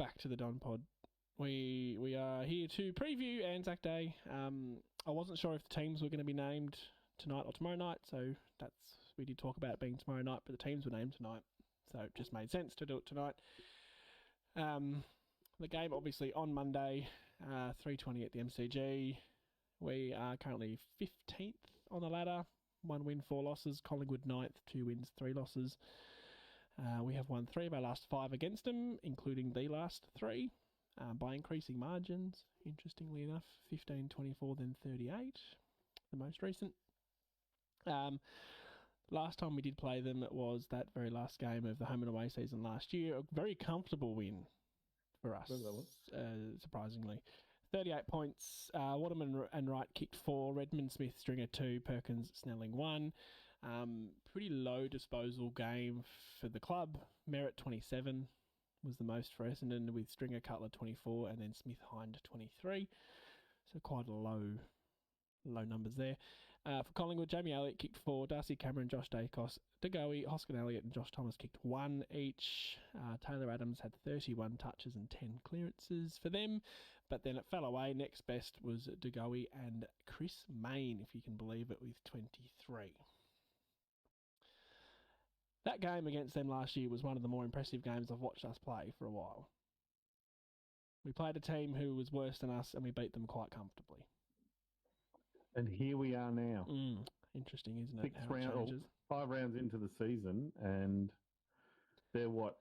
back to the Don Pod. We are here to preview Anzac Day. I wasn't sure if the teams were going to be named tonight or tomorrow night, so we did talk about it being tomorrow night, but the teams were named tonight, so it just made sense to do it tonight. The game obviously on Monday, 3:20 at the MCG. We are currently 15th on the ladder. 1 win, 4 losses. Collingwood 9th, 2 wins, 3 losses. We have won 3 of our last 5 against them, including the last 3, by increasing margins, interestingly enough. 15, 24, then 38, the most recent. Last time we did play them, it was that very last game of the home and away season last year. A very comfortable win for us, surprisingly. 38 points. Waterman and Wright kicked 4. Redmond, Smith, Stringer 2. Perkins, Snelling 1. Pretty low disposal game for the club. Merritt 27 was the most for Essendon, with Stringer, Cutler 24, and then Smith, Hind 23. So quite a low numbers there. For Collingwood, Jamie Elliott kicked 4. Darcy Cameron, Josh Dacos, DeGoey, Hoskin Elliott, and Josh Thomas kicked 1 each. Taylor Adams had 31 touches and 10 clearances for them. But then it fell away. Next best was DeGoey and Chris Mayne, if you can believe it, with 23. That game against them last year was one of the more impressive games I've watched us play for a while. We played a team who was worse than us, and we beat them quite comfortably. And here we are now. Interesting, isn't it? 5 rounds into the season, and they're what,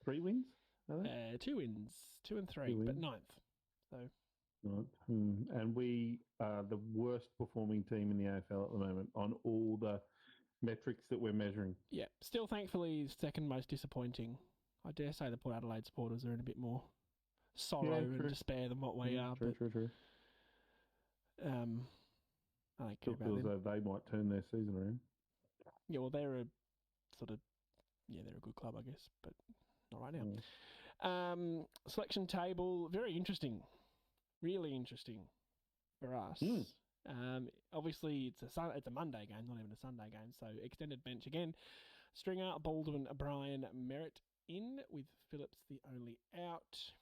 3 wins? Are they? 2 wins, 2 and 3, but 9th. So. Right. And we are the worst performing team in the AFL at the moment on all the metrics that we're measuring. Yeah, still thankfully second most disappointing. I dare say the Port Adelaide supporters are in a bit more sorrow and despair than what we are. True. I don't care about them. Feels though they might turn their season around. Yeah, well, they're a good club, I guess, but not right now. Selection table, very interesting. Really interesting for us. Obviously, it's a Monday game, not even a Sunday game, so extended bench again. Stringer, Baldwin, O'Brien, Merritt in, with Phillips the only out.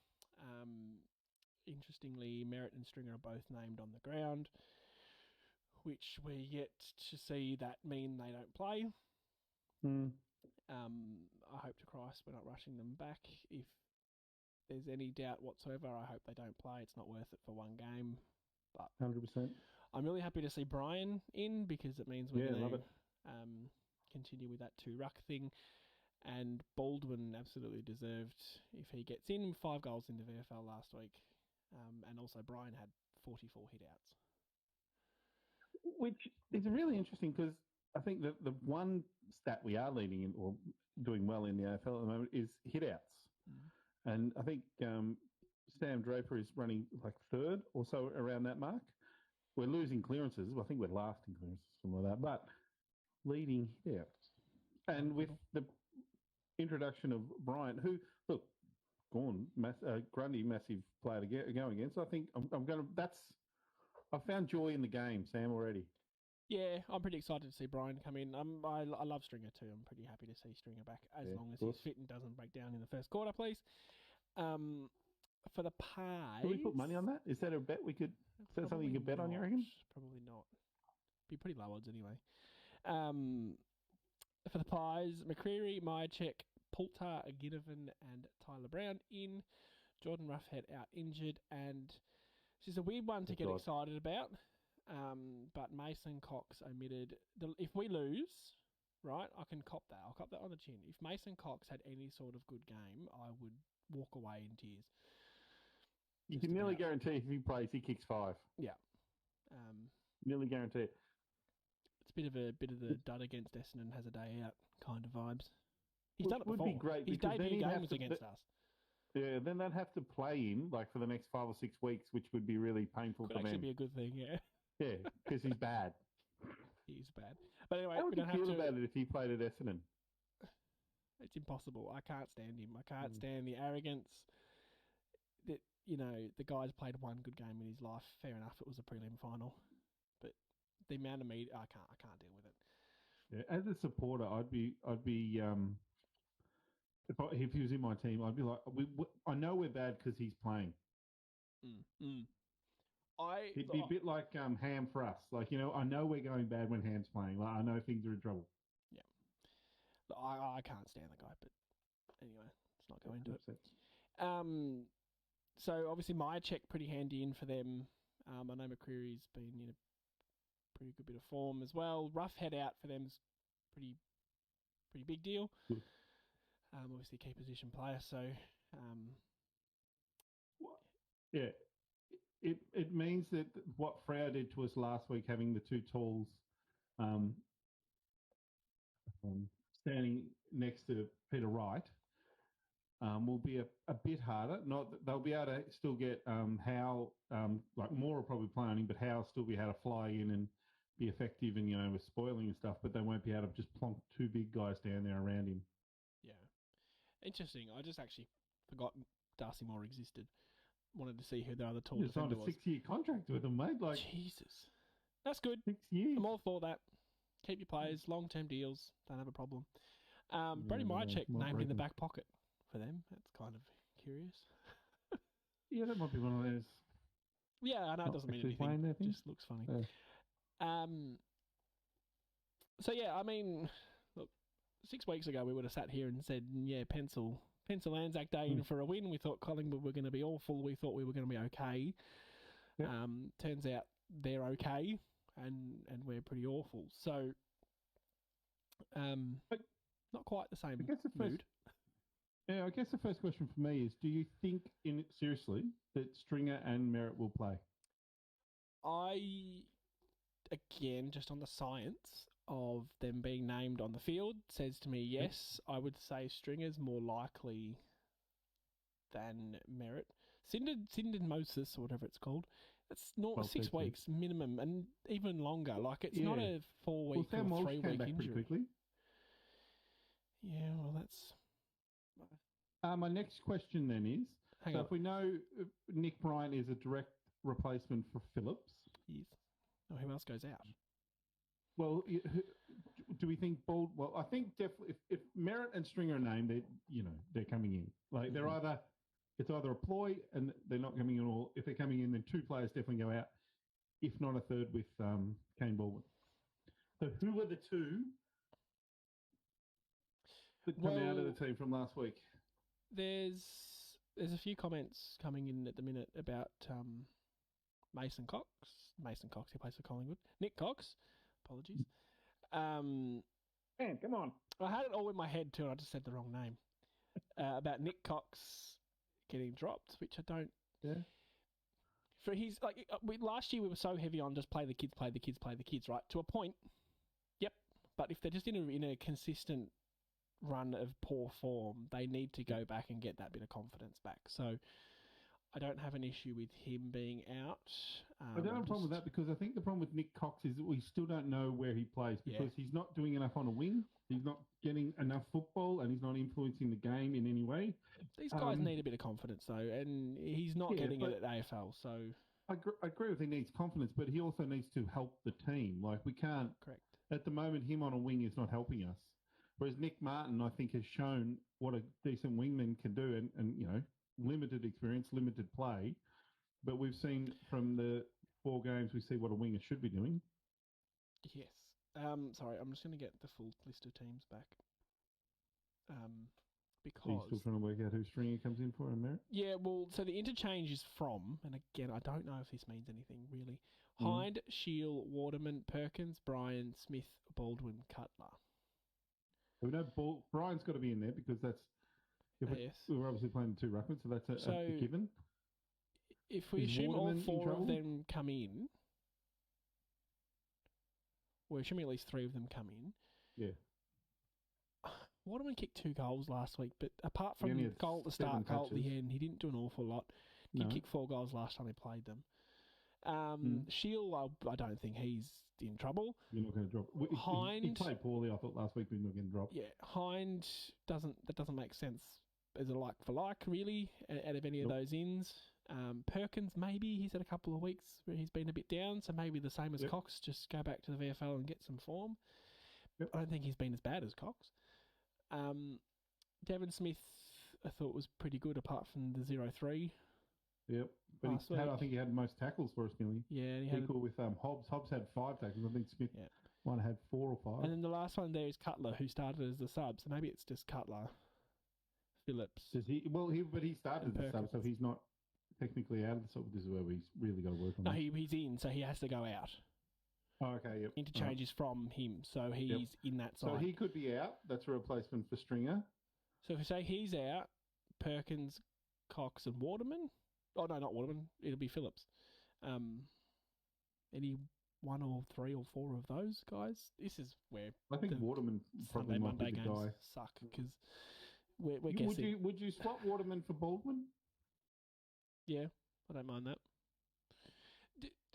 Interestingly, Merritt and Stringer are both named on the ground, which we're yet to see that mean they don't play. I hope to Christ we're not rushing them back. If there's any doubt whatsoever, I hope they don't play. It's not worth it for one game. But 100%. I'm really happy to see Brian in, because it means we're going to continue with that 2-ruck thing. And Baldwin absolutely deserved, if he gets in, 5 goals in the VFL last week. And also Brian had 44 hit-outs. Which is really interesting, because I think that the one stat we are leading in, or doing well in the AFL at the moment, is hit-outs. And I think Sam Draper is running like 3rd or so around that mark. We're losing clearances. I think we're last in clearances, something like that, but leading hit-outs. And with the introduction of Bryant, who, look, Grundy, massive player to go against. I think I found joy in the game, Sam, already. Yeah, I'm pretty excited to see Brian come in. I love Stringer too. I'm pretty happy to see Stringer back, as long as he's fit and doesn't break down in the first quarter, please. For the Pies... Can we put money on that? Is that a bet we could... Is that something you could bet on, you reckon? Probably not. Be pretty low odds anyway. For the Pies, McCreary, Myercheck, Poulter, Ginnivan and Tyler Brown in. Jordan Roughhead out injured, and she's a weird one to get excited about. But Mason Cox omitted. If we lose, right, I can cop that. I'll cop that on the chin. If Mason Cox had any sort of good game, I would walk away in tears. You can nearly guarantee if he plays, he kicks 5. Yeah. Nearly guarantee it. It's a bit of the dud against Essendon has a day out kind of vibes. He's done it before. Would be great. His debut game was against us. Yeah, then they'd have to play him like for the next 5 or 6 weeks, which would be really painful for them. Could actually be a good thing, yeah. Yeah, because he's bad. He's bad. But anyway, how would you feel about it if he played at Essendon? It's impossible. I can't stand him. I can't stand the arrogance. That, the guy's played one good game in his life. Fair enough, it was a prelim final, but the amount of media, I can't deal with it. Yeah, as a supporter, I'd be if he was in my team, I'd be like, I know we're bad because he's playing. He'd be a bit like Ham for us. Like, I know we're going bad when Ham's playing. Like, I know things are in trouble. Yeah. I can't stand the guy, but anyway, let's not go into it. So obviously Myercheck pretty handy in for them. I know McCreary's been in a pretty good bit of form as well. Rough head out for them's pretty big deal. Obviously key position player, so yeah. It means that what Frau did to us last week, having the two talls standing next to Peter Wright, will be a bit harder. Not that they'll be able to still get Howe, like Moore will probably play on him, but Howe will still be able to fly in and be effective and, with spoiling and stuff, but they won't be able to just plonk two big guys down there around him. Yeah. Interesting. I just actually forgot Darcy Moore existed. Wanted to see who the other tall defender was. Signed a 6-year contract with them, mate. Like, Jesus. That's good. 6 years. I'm all for that. Keep your players, long-term deals, don't have a problem. Brady Myercheck named in the back pocket for them. That's kind of curious. Yeah, that might be one of those. Yeah, I know it doesn't mean anything. It just looks funny. Yeah. So, yeah, I mean, look, 6 weeks ago we would have sat here and said, yeah, pencil Anzac Day in for a win. We thought Collingwood were going to be awful. We thought we were going to be okay. Yep. Turns out they're okay, and we're pretty awful. So, not quite the same mood. Yeah, I guess the first question for me is, do you think seriously that Stringer and Merritt will play? Again, just on the science of them being named on the field, says to me, yes, I would say Stringer's more likely than Merritt. Syndesmosis, or whatever it's called, it's 6 weeks minimum, and even longer. Like, it's not a 4-week or 3-week injury. Yeah, well, that's... My next question then is, if we know Nick Bryant is a direct replacement for Phillips... Yes. Oh, who else goes out? Well, do we think Well, I think definitely if Merritt and Stringer are named, they're coming in. Like, it's either a ploy and they're not coming in, or if they're coming in, then 2 players definitely go out, if not a third with Kane Baldwin. So who are the 2 that come out of the team from last week? There's a few comments coming in at the minute about Mason Cox, he plays for Collingwood. Nick Cox, apologies. Man, come on. I had it all in my head too, and I just said the wrong name. About Nick Cox getting dropped, which I don't... Yeah. For his... last year we were so heavy on just play the kids, right? To a point, yep. But if they're just in a consistent run of poor form, they need to go back and get that bit of confidence back. So I don't have an issue with him being out. I don't have a problem with that, because I think the problem with Nick Cox is that we still don't know where he plays, because he's not doing enough on a wing, he's not getting enough football, and he's not influencing the game in any way. These guys need a bit of confidence, though, and he's not getting it at AFL, so... I agree with he needs confidence, but he also needs to help the team. Like, we can't... Correct. At the moment, him on a wing is not helping us. Whereas Nick Martin, I think, has shown what a decent wingman can do, and limited experience, limited play. But we've seen from the 4 games, we see what a winger should be doing. Yes. Sorry, I'm just going to get the full list of teams back. Because... Are you still trying to work out who Stringer comes in for in Merritt? Yeah, well, so the interchange is from, and again, I don't know if this means anything, really. Hind, Shield, Waterman, Perkins, Bryan, Smith, Baldwin, Cutler. We know Brian's got to be in there, because that's... Yes. We're obviously playing the 2 ruckmans, so that's a given. If we assume all 4 of them come in, we're assuming at least 3 of them come in. Yeah. Waterman kicked 2 goals last week, but apart from goal at the start, goal at the end, he didn't do an awful lot. He kicked 4 goals last time he played them. Shield, I don't think he's in trouble. You're not going to drop. Hind, he played poorly, I thought, last week, but he's not going to drop. Yeah, Hind doesn't make sense as a like for like, really, out of any of those ins. Perkins, maybe he's had a couple of weeks where he's been a bit down, so maybe the same as Cox, just go back to the VFL and get some form. I don't think he's been as bad as Cox. Devon Smith, I thought was pretty good, apart from the 0-3. Yep. But I think he had most tackles for us, nearly. Yeah, he had equal with Hobbs. Hobbs had 5 tackles. I think Smith might have had 4 or 5. And then the last one there is Cutler, who started as the sub. So maybe it's just Cutler, Phillips. Does he? Well, he started as the sub, so he's not technically out of the sub. This is where he's really got to work on. No, he's in, so he has to go out. Oh, okay, yep. Interchange is from him, so he's in that side. So he could be out. That's a replacement for Stringer. So if we say he's out, Perkins, Cox, and Waterman. Oh no, not Waterman. It'll be Phillips. Any 1 or 3 or 4 of those guys? This is where I think Waterman probably might be the games guy. Suck because we're guessing. Would you swap Waterman for Baldwin? Yeah, I don't mind that.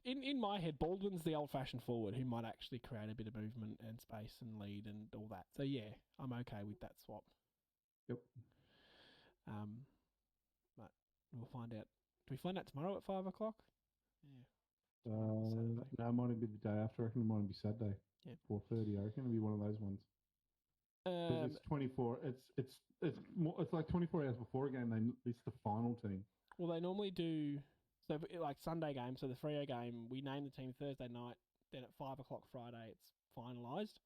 In my head, Baldwin's the old-fashioned forward who might actually create a bit of movement and space and lead and all that. So yeah, I'm okay with that swap. Yep. But we'll find out. Do we find out tomorrow at 5 o'clock? Yeah. No, it might be the day after. I reckon it might be Saturday. Yeah. 4:30. I reckon it'll be one of those ones. It's 24. It's like 24 hours before a game. They list the final team. Well, they normally do. So, like Sunday game, so the Freo game, we name the team Thursday night. Then at 5 o'clock Friday, it's finalised.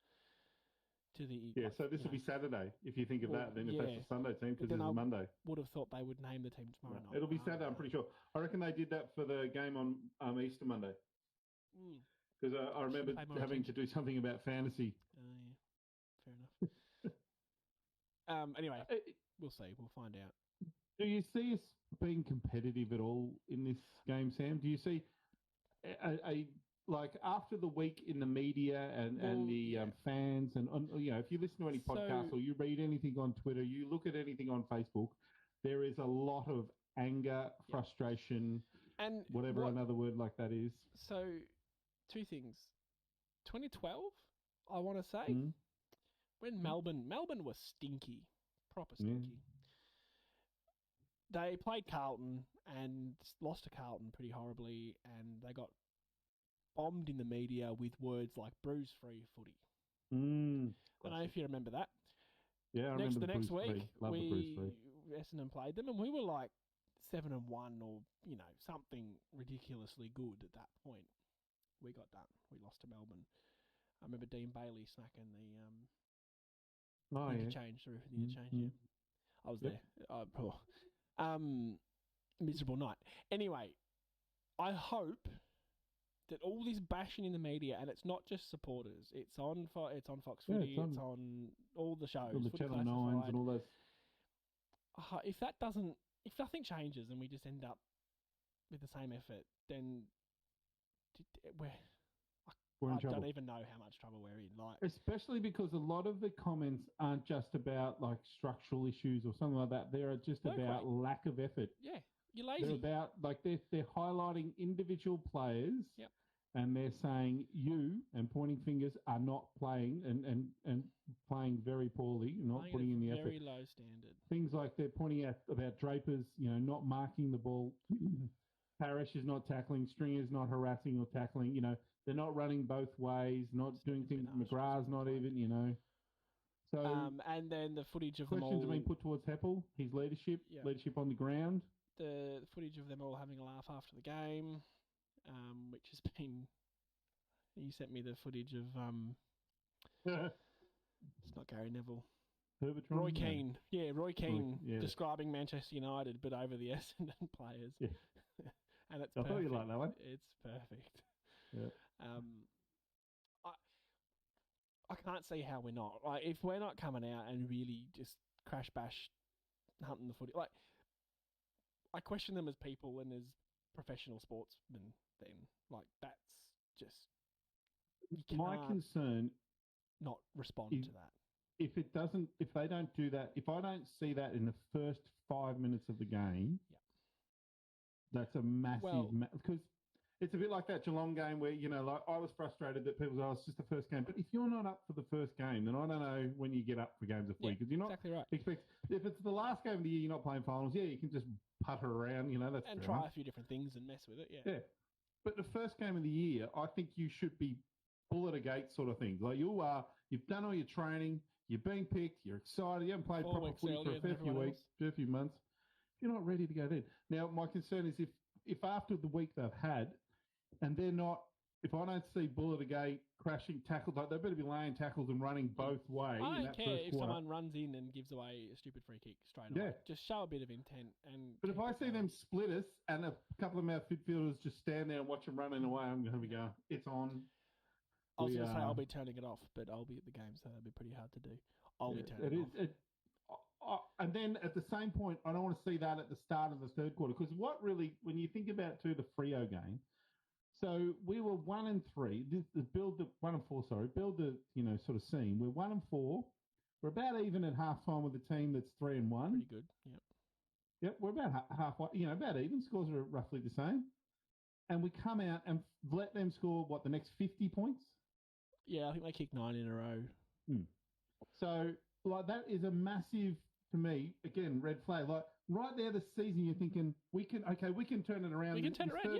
So this will be Saturday if you think of that. Then if that's a Sunday team, because it's a Monday. Would have thought they would name the team tomorrow night. It'll be Saturday. I'm pretty sure. I reckon they did that for the game on Easter Monday. Because I remember having to do something about fantasy. Fair enough. Anyway, we'll see. We'll find out. Do you see us being competitive at all in this game, Sam? Do you see like after the week in the media and the fans and if you listen to any podcasts or you read anything on Twitter, you look at anything on Facebook, there is a lot of anger, frustration, and whatever another word like that is. So, 2 things. 2012, I want to say, when Melbourne was stinky, proper stinky. They played Carlton and lost to Carlton pretty horribly, and they got bombed in the media with words like bruise-free footy. I don't know if you remember that. Yeah, I remember the next week, Essendon played them, and we were like 7-1 or something ridiculously good at that point. We got done. We lost to Melbourne. I remember Dean Bailey smacking the interchange, the roof of the interchange. Yeah, I was there. Miserable night. Anyway, I hope that all this bashing in the media, and it's not just supporters. It's on Fox Footy. It's on all the shows, all the Channel 9s and all those. If nothing changes and we just end up with the same effort, then we're in trouble. I don't even know how much trouble we're in. Especially because a lot of the comments aren't just about like structural issues or something like that. They're just about lack of effort. Yeah, you're lazy. They're about they're highlighting individual players. Yep. And they're saying you and pointing fingers are not playing and playing very poorly, not putting in the effort. Very low standard. Things like they're pointing out about Drapers, not marking the ball. Parrish is not tackling. Stringer's not harassing or tackling. They're not running both ways, not doing things. McGrath's not even, So and then the footage of them all. Questions are being put towards Heppel, his leadership on the ground. The footage of them all having a laugh after the game. Which has been. You sent me the footage of. It's not Gary Neville. Roy Keane. Yeah, Roy Keane describing Manchester United, but over the Essendon players. Yeah. And it's I thought you liked that one. It's perfect. Yeah. I can't see how we're not. Like, if we're not coming out and really just crash bash hunting the footy. Like, I question them as people and as professional sportsmen. Then, like, that's just my concern. Not respond to that. If they don't do that, if I don't see that in the first 5 minutes of the game, that's a massive because it's a bit like that Geelong game where I was frustrated that people say, "Oh, it's just the first game." But if you're not up for the first game, then I don't know when you get up for games of footy because you're not exactly right. If it's the last game of the year, you're not playing finals. Yeah, you can just putter around, that's and try a few different things and mess with it. Yeah. But the first game of the year, I think you should be bull at a gate sort of thing. Like you've done all your training, you're being picked, you're excited, you haven't played 4 proper weeks footy for earlier a than fair few everyone weeks, else. fair few months. You're not ready to go then. Now, my concern is if after the week they've had, and they're not, if I don't see Bulletigate crashing tackles, like they better be laying tackles and running both ways. I in don't that care first if quarter. someone runs in and gives away a stupid free kick straight away. Just show a bit of intent. But if I see them split us and a couple of our midfielders just stand there and watch them running away, I'm going to be going, it's on. I was going to say I'll be turning it off, but I'll be at the game, so that'll be pretty hard to do. I'll be turning it off. And then at the same point, I don't want to see that at the start of the third quarter, because what really, when you think about the Freo game, so we were 1-3. Build the 1-4. Sorry, build the sort of scene. We're 1-4. We're about even at halftime with a team that's 3-1. Pretty good. Yep. Yep, we're about halfway. About even. Scores are roughly the same, and we come out and let them score the next 50 points. Yeah, I think they kicked 9 in a row. So that is a massive, to me, again, red flag. Like right there, this season, you're thinking we can turn it around. We can turn it around.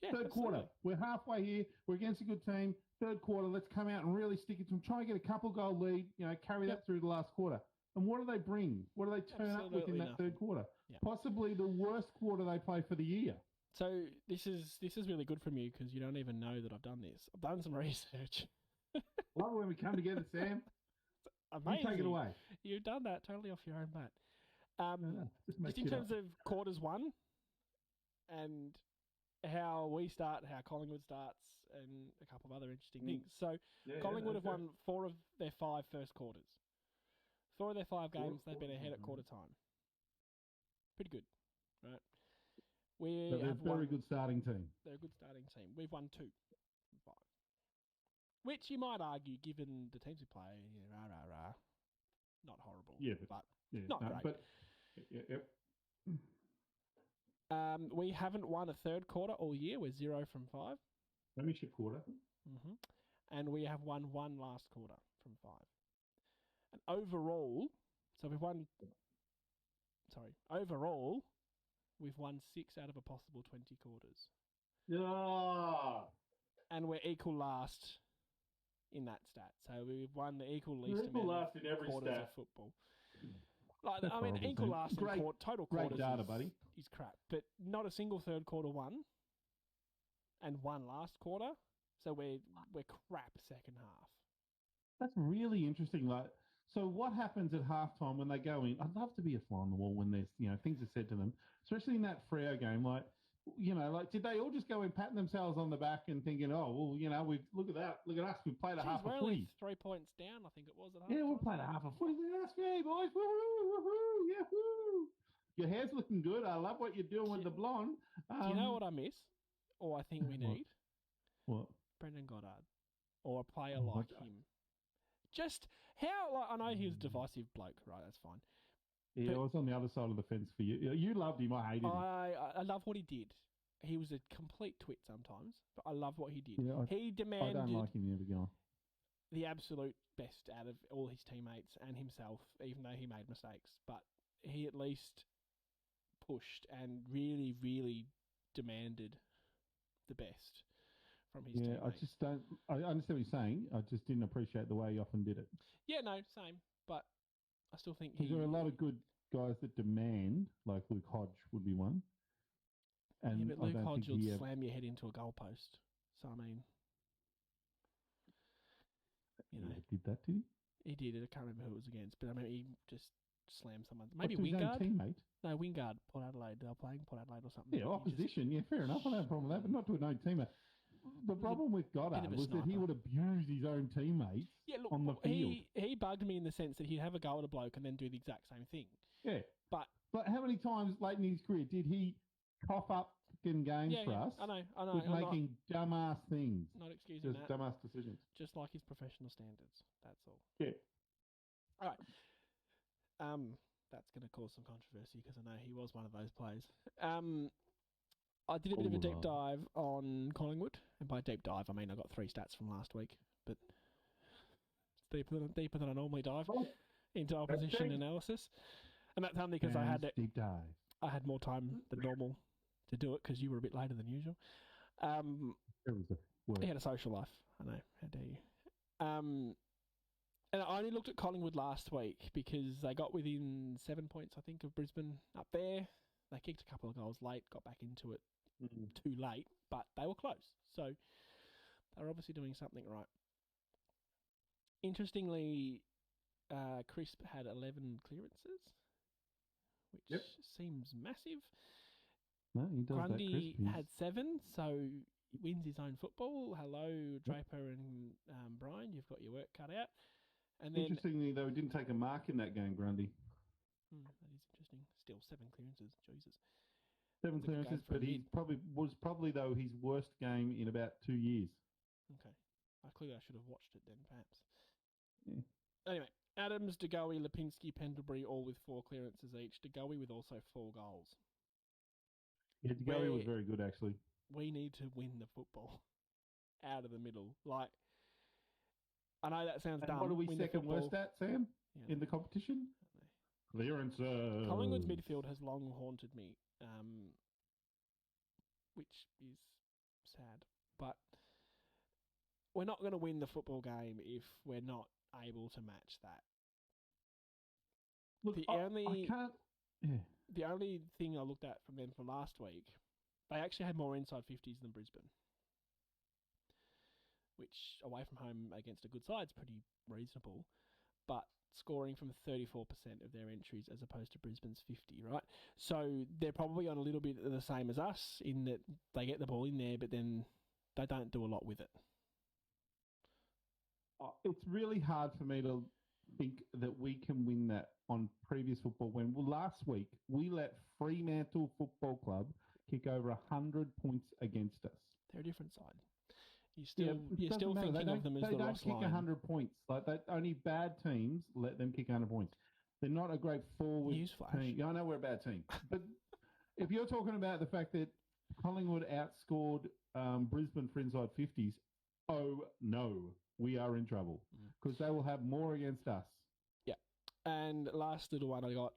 Yeah, third quarter. We're halfway here. We're against a good team. Third quarter, let's come out and really stick it to them. Try and get a couple goal lead, carry that through the last quarter. And what do they bring? What do they turn up with in that third quarter? Yeah. Possibly the worst quarter they play for the year. So this is really good from you because you don't even know that I've done this. I've done some research. Love it when we come together, Sam. Amazing. You take it away. You've done that totally off your own bat. Just in terms of quarters one and how we start, how Collingwood starts, and a couple of other interesting things. So Collingwood have won 4 of their 5 first quarters. 4 of their 5 games, they've been ahead at quarter time. Pretty good, right? They're a very good starting team. They're a good starting team. We've won 2 from 5. Which you might argue, given the teams we play, not horrible, not great. We haven't won a third quarter all year. We're 0 from 5. Premiership quarter. And we have won 1 last quarter from 5. And overall, overall, we've won 6 out of a possible 20 quarters. Yeah. And we're equal last in that stat. So we've won the equal least amount last in every quarters stat. of football. Equal last in total quarters. Great data, buddy. Is crap. But not a single third quarter won. And 1 last quarter. So we're crap second half. That's really interesting. So what happens at halftime when they go in? I'd love to be a fly on the wall when there's things are said to them, especially in that Freo game. Did they all just go in patting themselves on the back and thinking, we look at that, look at us, we played a half a footy. 3 points down, I think it was. At halftime. Yeah, we played a half a footy. Look at us, yeah, boys, woohoo, woohoo, yahoo! Your hair's looking good. I love what you're doing with the blonde. Do you know what I miss, or I think we need? What? Brendan Goddard, or a player like him. Just how, I know he was a divisive bloke, right? That's fine. Yeah, I was on the other side of the fence for you. You loved him. I hated him. I love what he did. He was a complete twit sometimes, but I love what he did. Yeah, he demanded I don't like him ever going. The absolute best out of all his teammates and himself, even though he made mistakes. But he at least pushed and really, really demanded the best from his teammates. I just don't. I understand what you're saying. I just didn't appreciate the way he often did it. Yeah, no, same. But I still think there are a lot of good guys that demand, like Luke Hodge would be one. And but Luke Hodge will slam your head into a goalpost. So I mean, did that to you? He did. I can't remember who it was against, but I mean, he just slammed someone. Maybe Wingard. Teammate. No, Wingard. Port Adelaide. They were playing Port Adelaide or something. Yeah, opposition. Yeah, fair enough. I don't have a problem with that, but not to an own teammate. The problem with Goddard was that he would abuse his own teammates on the field. He bugged me in the sense that he'd have a go at a bloke and then do the exact same thing. Yeah. But how many times late in his career did he cough up in games for us? I know. With making dumbass things. Not excusing that. Just dumbass decisions. Just like his professional standards. That's all. Yeah. All right. That's going to cause some controversy because I know he was one of those players. I did a bit of a deep dive on Collingwood, and by deep dive I mean I got 3 stats from last week, but it's deeper than I normally dive into opposition analysis, and that's only because I had more time than normal to do it because you were a bit later than usual. He had a social life. I know. How dare you? And I only looked at Collingwood last week because they got within 7 points, I think, of Brisbane up there. They kicked a couple of goals late, got back into it too late, but they were close. So they're obviously doing something right. Interestingly, Crisp had 11 clearances, which seems massive. No, he does Grundy that, had 7, so he wins his own football. Hello, Draper and Brian, you've got your work cut out. And then, interestingly, though, he didn't take a mark in that game, Grundy. That is interesting. Still 7 clearances. Jesus. 7 clearances, but he was probably though his worst game in about 2 years. Okay. Clearly I should have watched it then, perhaps. Yeah. Anyway, Adams, De Goey, Lipinski, Pendlebury, all with 4 clearances each. De Goey with also 4 goals. Yeah, De Goey was very good, actually. We need to win the football out of the middle. Like, I know that sounds dumb. What are we second worst at, Sam, in the competition? Clearances. Collingwood's midfield has long haunted me, which is sad. But we're not going to win the football game if we're not able to match that. Look, I can't... Yeah. The only thing I looked at from them for last week, they actually had more inside 50s than Brisbane, which away from home against a good side is pretty reasonable, but scoring from 34% of their entries as opposed to Brisbane's 50, right? So they're probably on a little bit the same as us in that they get the ball in there, but then they don't do a lot with it. It's really hard for me to think that we can win that on previous football when last week we let Fremantle Football Club kick over 100 points against us. They're a different side. You're still thinking of them as the They don't lost kick line. 100 points. Like only bad teams let them kick 100 points. They're not a great forward team. Yeah, I know we're a bad team, but if you're talking about the fact that Collingwood outscored Brisbane for inside 50s, oh no, we are in trouble because they will have more against us. Yeah, and last little one I got,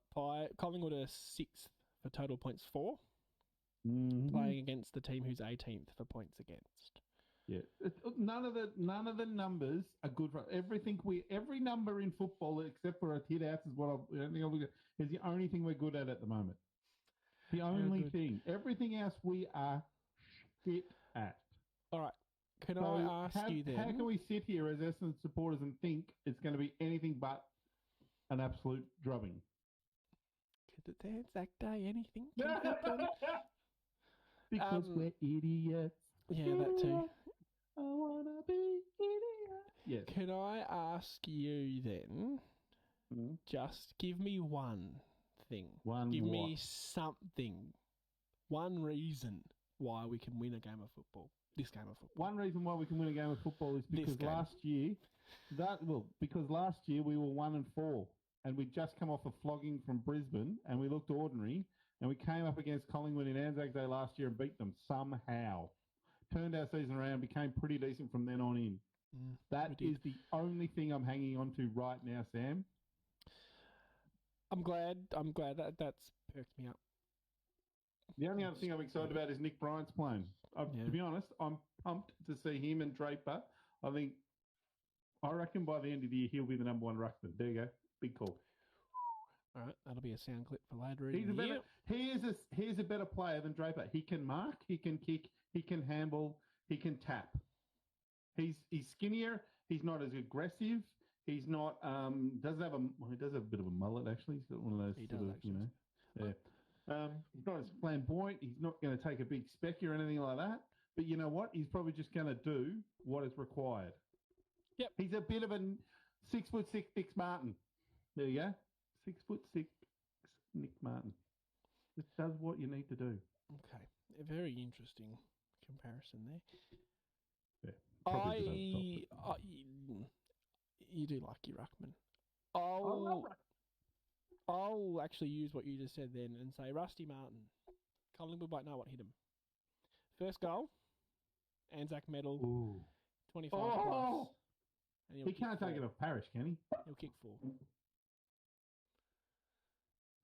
Collingwood are 6th for total points for, playing against the team who's 18th for points against. Yeah, none of the numbers are good for every number in football except for a hit outs is is the only thing we're good at the moment. The only thing. Everything else we are shit at. All right. Can I ask you then? How can we sit here as Essendon supporters and think it's going to be anything but an absolute drubbing? Could it dance that day? Anything can happen. Because we're idiots. Yeah, that too. I wanna be idiot. Yes. Can I ask you then? Just give me one thing. Give me something. One reason why we can win a game of football. This game of football. One reason why we can win a game of football is because last year we were 1-4 and we'd just come off a flogging from Brisbane and we looked ordinary and we came up against Collingwood in Anzac Day last year and beat them somehow. Turned our season around, became pretty decent from then on in. That is the only thing I'm hanging on to right now, Sam. I'm glad that's perked me up. The only other thing I'm excited about is Nick Bryant's playing. To be honest, I'm pumped to see him and Draper. I reckon by the end of the year, he'll be the number 1 ruckman. There you go. Big call. All right, that'll be a sound clip for later in the year. He is a better player than Draper. He can mark, he can kick, he can handle, he can tap. He's skinnier. He's not as aggressive. He's not. He does have a bit of a mullet actually. He's got one of those. He does actually. Yeah. He's not as flamboyant. He's not going to take a big specky or anything like that. But you know what? He's probably just going to do what is required. Yep. He's a bit of a 6'6" Nick Martin. There you go. 6'6" Nick Martin. Just does what you need to do. Okay. A very interesting comparison there. Yeah. You do like your ruckman. I love ruckman. I'll actually use what you just said then and say Rusty Martin. Collingwood won't know what hit him. First goal, Anzac medal, 25 plus. And he can't take it off Parrish, can he? He'll kick 4.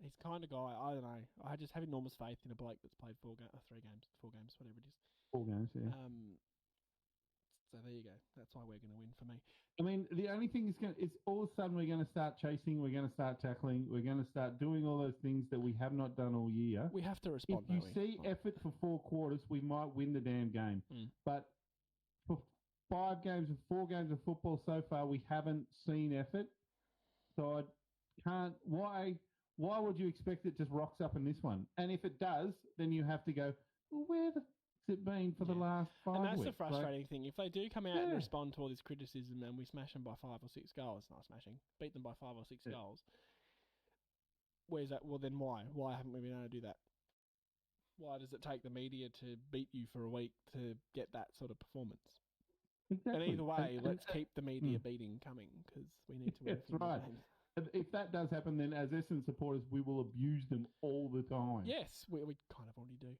He's the kind of guy, I don't know, I just have enormous faith in a bloke that's played 4 games, whatever it is. 4 games, yeah. So there you go. That's why we're going to win for me. I mean, the only thing is all of a sudden we're going to start chasing, we're going to start tackling, we're going to start doing all those things that we have not done all year. We have to respond. If you see effort for 4 quarters, we might win the damn game. But for 4 games of football so far, we haven't seen effort. So I can't. Why would you expect it just rocks up in this one? And if it does, then you have to go, well, where the it been for the last 5 weeks? And that's the frustrating thing. If they do come out and respond to all this criticism and we smash them by 5 or 6 goals, beat them by 5 or 6 goals, where's that? Well, then why? Why haven't we been able to do that? Why does it take the media to beat you for a week to get that sort of performance? Exactly. And either way, let's keep the media beating coming because we need to win. That's right. If that does happen, then as Essendon supporters, we will abuse them all the time. Yes, we kind of already do.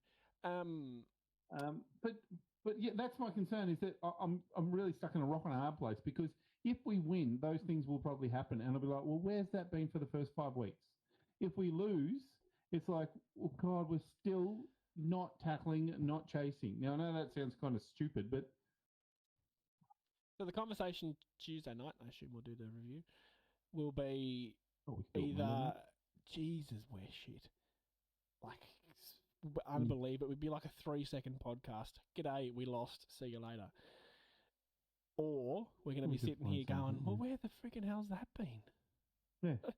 But yeah, that's my concern is that I'm really stuck in a rock and a hard place because if we win, those things will probably happen. And I'll be like, well, where's that been for the first 5 weeks? If we lose, it's like, oh, God, we're still not tackling, not chasing. Now, I know that sounds kind of stupid, but... So the conversation Tuesday night, I assume we'll do the review, will be either, Jesus, we're shit. Like... unbelievable. It would be like a 3-second podcast. G'day, we lost. See you later. Or we're going to be sitting here going, well, where the friggin' hell's that been? Yeah.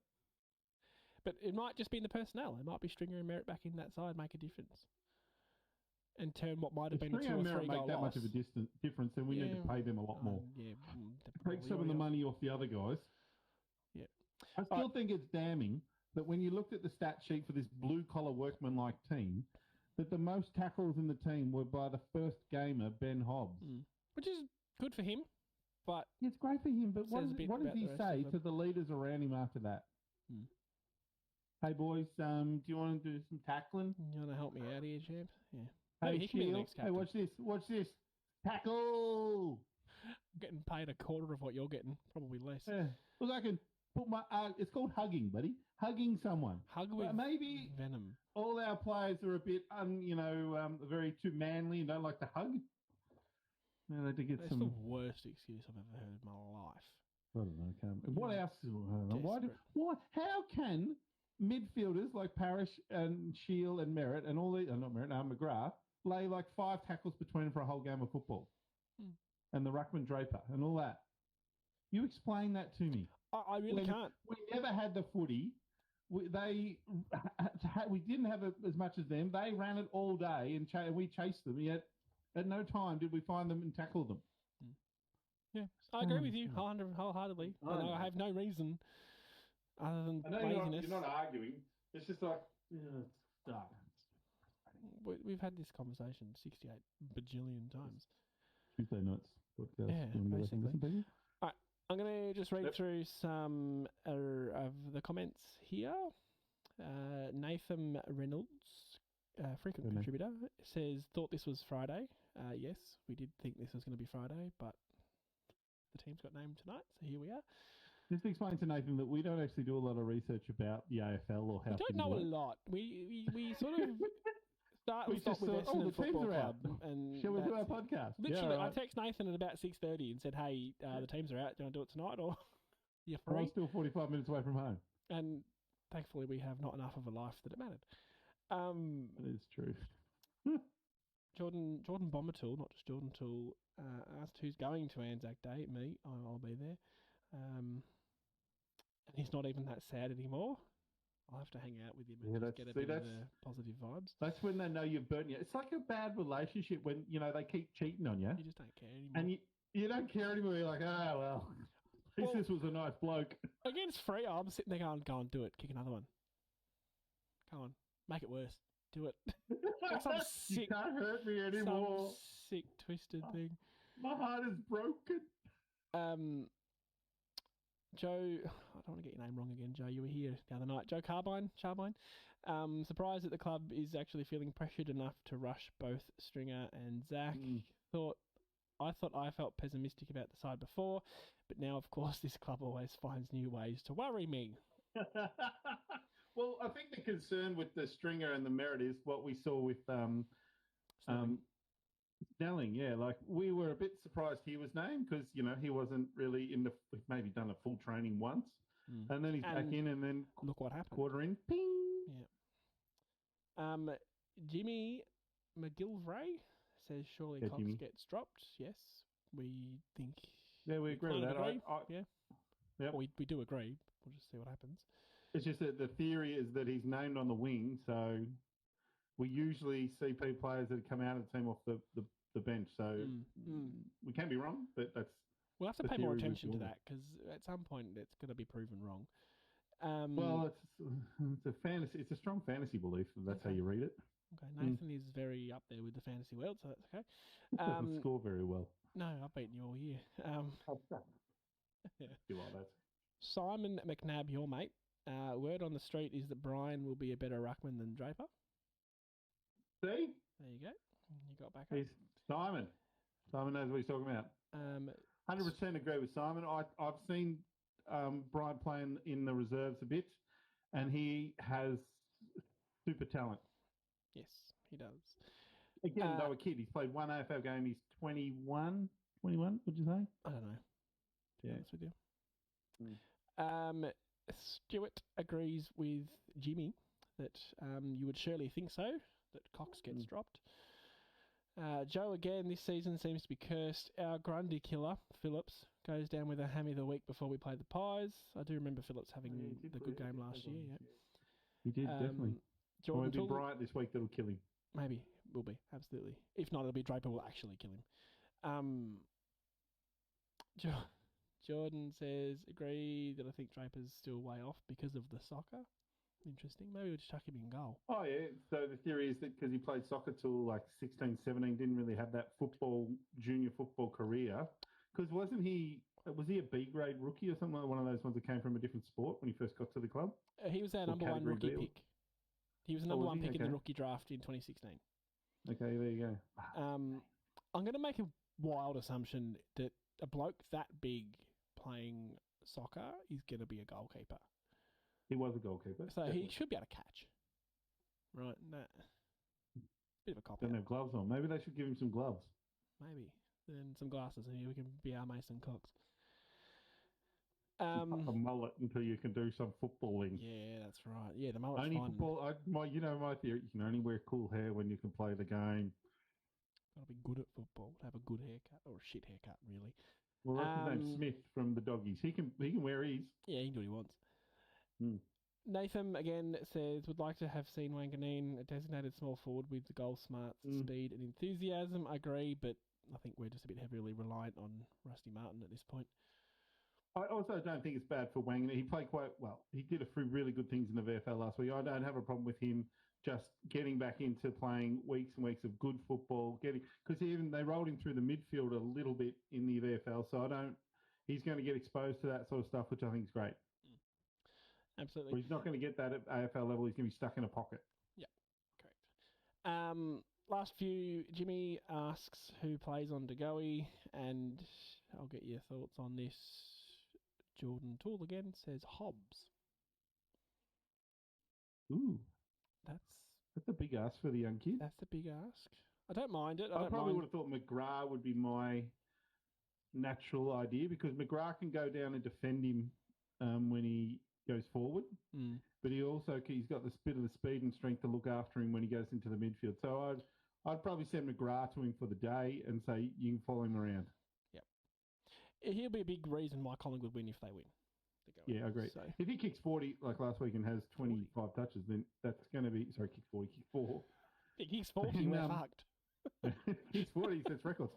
But it might just be in the personnel. It might be Stringer and Merritt back in that side make a difference. And turn what might have been a 2 or 3 goal loss. Make that much of a difference, and we need to pay them a lot more. Take some of the money off the other guys. Yeah. I still think it's damning that when you looked at the stat sheet for this blue-collar workman-like team, that the most tackles in the team were by the first gamer, Ben Hobbs. Which is good for him, but... It's great for him, but what does he say to the leaders around him after that? Hey, boys, do you want to do some tackling? You want to help me out here, champ? Yeah. Hey, he can be the next captain. Hey, watch this. Tackle! I'm getting paid a quarter of what you're getting, probably less. Yeah. Look, I can... put my it's called hugging, buddy. Hugging someone. Hug with maybe venom. All our players are a bit, very too manly and don't like to hug. That's the worst excuse I've ever heard in my life. I don't know, Cam. What else? How can midfielders like Parrish and Shield and Merritt and all the McGrath lay like 5 tackles between them for a whole game of football? And the ruckman Draper and all that. You explain that to me. I really can't. We never had the footy. We didn't have as much as them. They ran it all day and we chased them. Yet at no time did we find them and tackle them. Yeah, I agree with you wholeheartedly. I have no reason other than laziness. You're not arguing. It's just like we've had this conversation 68 bajillion times. Tuesday nights podcast. Yeah, basically. All right, I'm going to just read through some of the comments here. Nathan Reynolds, frequent contributor, says, thought this was Friday. Yes, we did think this was going to be Friday, but the team's got named tonight, so here we are. Just explain to Nathan that we don't actually do a lot of research about the AFL or how we don't know a lot. We sort of start and stop with Essendon Football Club. And shall we do our podcast? Literally, I text Nathan at about 6:30 and said, hey, the teams are out. Do you want to do it tonight or you're free? I'm still 45 minutes away from home. And thankfully we have not enough of a life that it mattered. That is true. Jordan Bombertool, not just Jordan Tool, asked who's going to Anzac Day. Me, I'll be there. And he's not even that sad anymore. I'll have to hang out with him and just get a bit of the positive vibes. That's when they know you've burnt you. It's like a bad relationship when, they keep cheating on you. You just don't care anymore. And you don't care anymore. You're like, well, at least this was a nice bloke. Against Freo, I'm sitting there going, go on, do it. Kick another one. Come on. Make it worse. Do it. Like some sick, you can't hurt me anymore. Some sick, twisted thing. My heart is broken. Joe, I don't want to get your name wrong again, Joe. You were here the other night. Joe Charbine. Surprised that the club is actually feeling pressured enough to rush both Stringer and Zach. I thought I felt pessimistic about the side before, but now, of course, this club always finds new ways to worry me. Well, I think the concern with the Stringer and the Merritt is what we saw with Snelling, yeah. Like we were a bit surprised he was named because he wasn't really in the maybe done a full training once, and then he's back in, and then look what happened. Quarter in, ping. Yeah. Jimmy McGilvray says surely Cox Jimmy. gets dropped. Yes, we think. Yeah, we agree with that. Yeah. Yep. Well, we do agree. We'll just see what happens. It's just that the theory is that he's named on the wing, so we usually see players that come out of the team off the bench. So we can be wrong, but that's. We'll have to pay more attention to that because at some point it's going to be proven wrong. Well, it's a fantasy. It's a strong fantasy belief. That's how you read it. Okay, Nathan is very up there with the fantasy world, so that's okay. Doesn't score very well. No, I've beaten you all year. Yeah. You like that. Simon McNabb, your mate. Word on the street is that Brian will be a better ruckman than Draper. See? There you go. You got back up. He's Simon. Simon knows what he's talking about. 100% agree with Simon. I've seen Brian playing in the reserves a bit, and he has super talent. Yes, he does. Again, though a kid, he's played one AFL game. He's 21. 21, would you say? I don't know. To be honest with you. Stuart agrees with Jimmy that you would surely think so, that Cox gets dropped. Joe, again, this season seems to be cursed. Our Grundy killer, Phillips, goes down with a hammy the week before we play the Pies. I do remember Phillips having the good game last year. Yeah, he did, definitely. Jordan It'll be Bryant this week that'll kill him. Maybe. Will be, absolutely. If not, it'll be Draper will actually kill him. Jordan says, agree that I think Draper's still way off because of the soccer. Interesting. Maybe we'll just chuck him in goal. Oh, yeah. So the theory is that because he played soccer till like 16, 17, didn't really have that junior football career. Because was he a B-grade rookie or something like one of those ones that came from a different sport when he first got to the club? He was our number one rookie pick. He was the number one pick in the rookie draft in 2016. Okay, there you go. I'm going to make a wild assumption that a bloke that big playing soccer is going to be a goalkeeper. He was a goalkeeper. So he should be able to catch. Right, bit of a cop-out. Don't have gloves on. Maybe they should give him some gloves. Maybe. Then some glasses and we can be our Mason Cox. A mullet until you can do some footballing. Yeah, that's right. Yeah, the mullet's only fun. Football, my theory, you can only wear cool hair when you can play the game. Got to be good at football. Have a good haircut or a shit haircut, really. Well, what's his name? Smith from the Doggies. He can wear his. Yeah, he can do what he wants. Nathan again says would like to have seen Wanganeen a designated small forward with the goal smarts, speed, and enthusiasm. I agree, but I think we're just a bit heavily reliant on Rusty Martin at this point. I also don't think it's bad for Wanganeen. He played quite well. He did a few really good things in the VFL last week. I don't have a problem with him just getting back into playing weeks and weeks of good football. Because even they rolled him through the midfield a little bit in the VFL, so he's going to get exposed to that sort of stuff, which I think is great. Absolutely. But he's not going to get that at AFL level. He's going to be stuck in a pocket. Yeah, correct. Last few, Jimmy asks who plays on DeGoey, and I'll get your thoughts on this. Jordan Toole again says Hobbs. Ooh. That's a big ask for the young kid. That's a big ask. I don't mind it. I probably would have thought McGrath would be my natural idea because McGrath can go down and defend him when he goes forward. But he's got this bit of the speed and strength to look after him when he goes into the midfield. So I'd probably send McGrath to him for the day and say you can follow him around. He'll be a big reason why Collingwood win if they win. Yeah, I agree. So, if he kicks 40 like last week and has 25 touches, then that's going to be... Sorry, kick 40, kick 4. If he kicks 40, we're fucked. Kicks 40, sets records.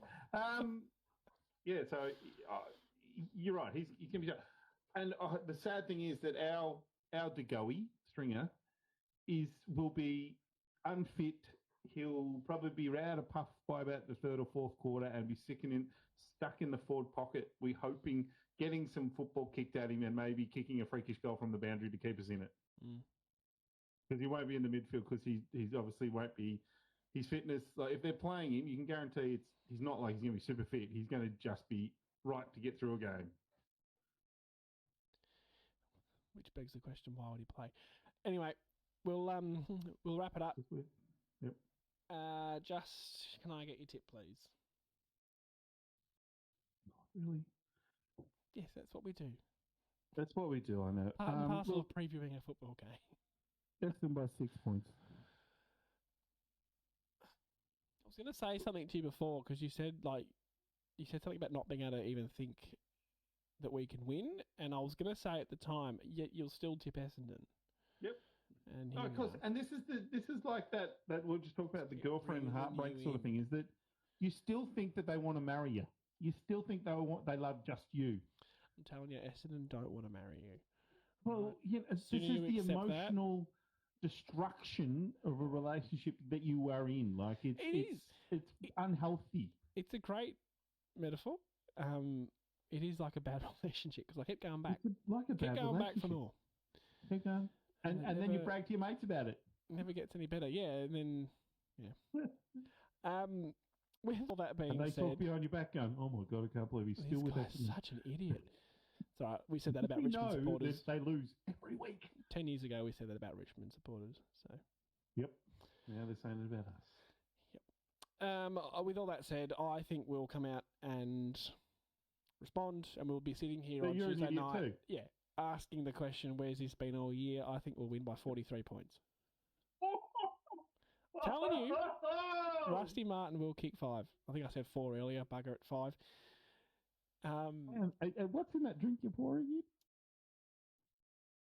Yeah, so you're right. He's going to be... And the sad thing is that our DeGoey, stringer, will be unfit. He'll probably be out of puff by about the third or fourth quarter and be stuck in the forward pocket. We're hoping getting some football kicked at him and maybe kicking a freakish goal from the boundary to keep us in it. Because he won't be in the midfield because he's obviously won't be his fitness. Like if they're playing him, you can guarantee he's not like he's going to be super fit. He's going to just be right to get through a game. Which begs the question, why would he play? Anyway, we'll wrap it up. Yep. Just, can I get your tip, please? Really? Yes, that's what we do. That's what we do, I know. Part and parcel of previewing a football game. Essendon by 6 points. I was going to say something to you before because you said something about not being able to even think that we can win, and I was going to say at the time, yet you'll still tip Essendon. Yep. And this is like that we'll just talk about the girlfriend heartbreak sort of thing. Is that you still think that they want to marry you? You still think they love just you? I'm telling you, Essendon don't want to marry you. Well, this is the emotional destruction of a relationship that you are in. Like it's unhealthy. It's a great metaphor. It is like a bad relationship because I kept going back. Keep going back for more. Keep going. And then you brag to your mates about it. Never gets any better. Yeah, and then with all that being said, and they talk behind your back going, "Oh my god, I can't believe he's still with us." Such an idiot. So we said that about Richmond supporters. They lose every week. 10 years ago, we said that about Richmond supporters. So. Yep. Now they're saying it about us. Yep. With all that said, I think we'll come out and respond, and we'll be sitting here on Tuesday night. Too. Yeah. Asking the question, where's this been all year? I think we'll win by 43 points. Telling you, Rusty Martin will kick 5. I think I said 4 earlier, bugger at 5. What's in that drink you're pouring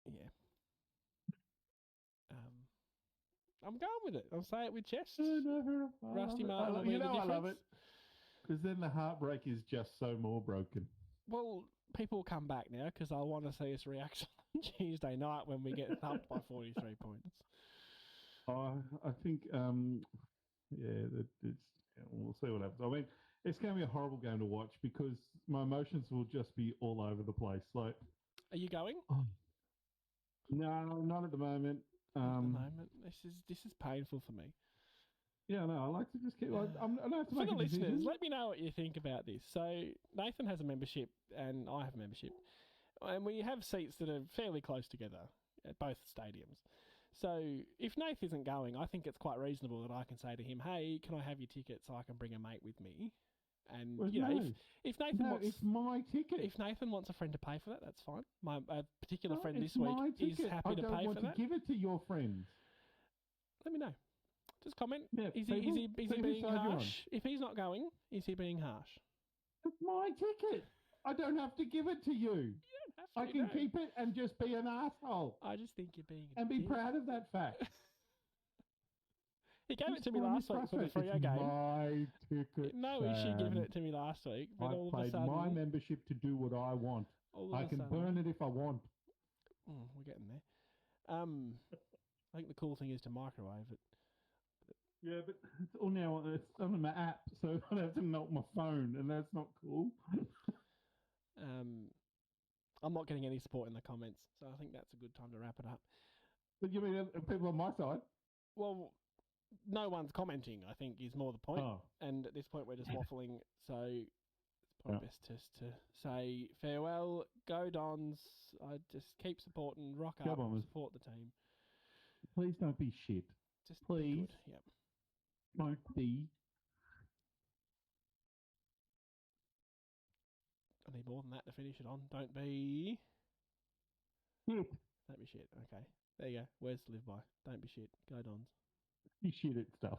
in? Yeah. I'm going with it. I'll say it with chest. Rusty Martin will be the difference. I love it. Because then the heartbreak is just so more broken. Well, people will come back now because I want to see us react on Tuesday night when we get thumped by 43 points. I think, we'll see what happens. I mean, it's going to be a horrible game to watch because my emotions will just be all over the place. Like, are you going? No, not at the moment. At the moment, this is painful for me. Yeah, no, I like to just keep. I don't have to for make the a listeners, decision. let me know what you think about this. So Nathan has a membership, and I have a membership, and we have seats that are fairly close together at both stadiums. So if Nath isn't going, I think it's quite reasonable that I can say to him, "Hey, can I have your ticket so I can bring a mate with me?" And if Nathan wants, it's my ticket. If Nathan wants a friend to pay for that, that's fine. My particular friend this week is happy to pay for that. I don't want to give it to your friend. Let me know. Just comment. Yeah, is he being harsh? If he's not going, is he being harsh? It's my ticket. I don't have to give it to you. You don't have to. I can keep it and just be an asshole. I just think you're being and be proud of that fact. He gave it to me last week for the Freo game. My ticket. No issue giving it to me last week. But all of a sudden, my membership to do what I want. I can burn it if I want. We're getting there. I think the cool thing is to microwave it. Yeah, but it's all now. It's on my app, so I have to melt my phone, and that's not cool. I'm not getting any support in the comments, so I think that's a good time to wrap it up. But you mean people on my side? Well, no one's commenting, I think, is more the point. Oh. And at this point, we're just waffling, so it's probably best just to say farewell. Go Dons. I just keep supporting, rock up, support the team. Please don't be shit. Just please. Be good. Yep. Don't be. I need more than that to finish it on. Don't be. Shit. Don't be shit. Okay. There you go. Words to live by. Don't be shit. Go Dons. You shit at stuff.